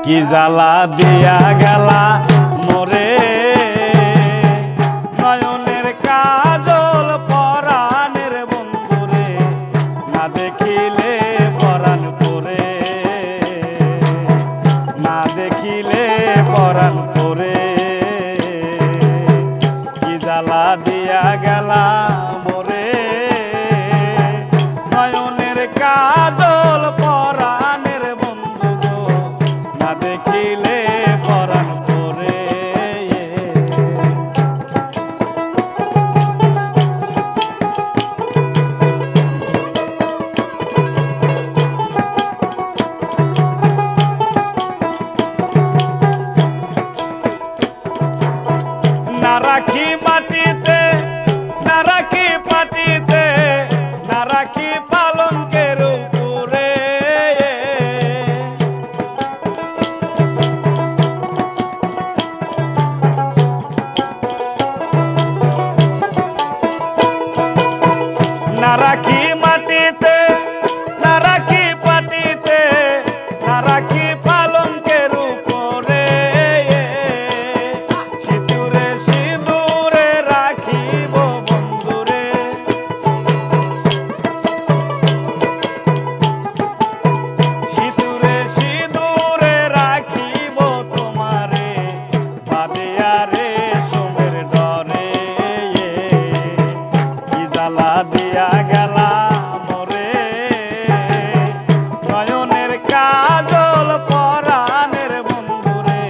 কি জ্বালা দিয়া গেলা মোরে নয়নের কাজল পরাণের বন্ধুরে না দেখিলে পরাণ পরে না দেখিলে পরাণ পরে কি জ্বালা দিয়া গেলা মোরে নয়নের কাজল পরাণের বন্ধু গো না দেখিলে পরাণ পরে না রাখি মাটিতে না রাখি পাটিতে না রাখি পালঙ্কের উপরে না রাখি মাটিতে না রাখি পাটিতে না রাখি পালঙ্কের উপরে সিঁদুরে সিঁদুরে রাখিব বন্ধুরে সিঁদুরে সিঁদুরে রাখিব তোমারে বাদিয়া রে সোমের ডরে কি জ্বালা দিয়া গেলা মোরে নয়নের কাজল পরাণের বন্ধুরে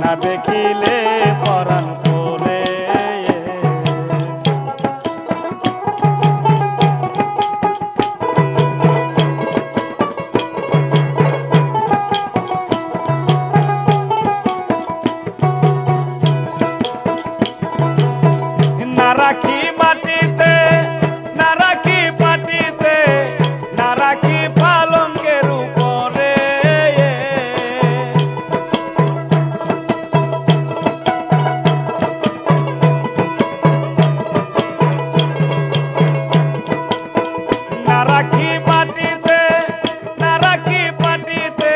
না দেখিলে পরাণ পরে না রাখি মাটিতে না রাখি পাটিতে না রাখি পালঙ্কের উপরে না রাখি মাটিতে না রাখি পাটিতে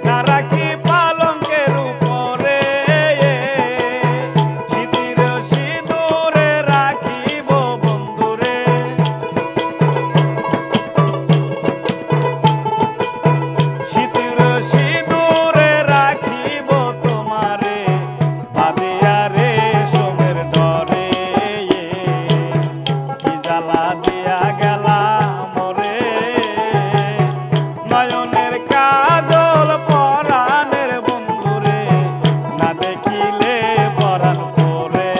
না রাখি পালঙ্কের উপরে সিঁদুরে সিঁদুরে রাখিব বন্ধুরে সিঁদুরে সিঁদুরে রাখিব তোমারে বাদিয়া রে সোমের ডরে কি জ্বালা দিয়া গেলা মোরে নয়নের কাজল পরাণের বন্ধুরে না দেখিলে পরাণ পরে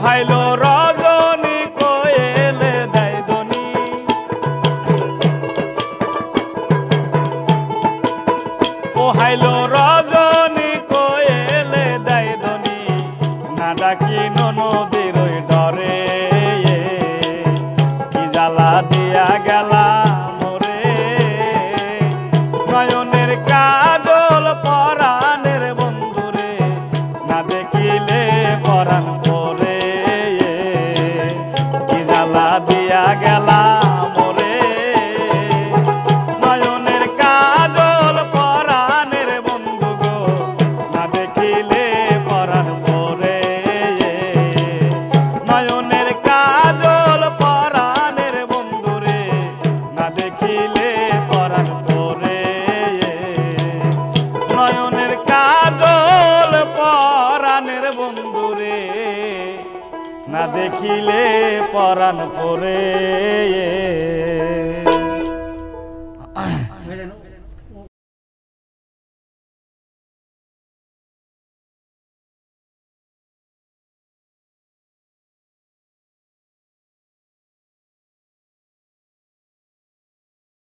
পোহাইলো রজনী কোয়েলে দেয় দনি পোহাইলো রজনী কোয়েলে দেয় দনি না ডাকি নদীর ওই ডরে কি জ্বালা দিয়া গেলা মোরে নয়নের কাজল পরাণের বন্ধুরে না দেখিলে পরাণ পরে কি জ্বালা দিয়া গেলা মোরে নয়নের কাজল পরাণের বন্ধু গো না দেখিলে পরাণ পরে নয়নের কাজল পরাণের বন্ধুরে না দেখিলে পরাণ পরে নয়নের কাজল পরাণের বন্ধুরে না দেখিলে পরাণ পরে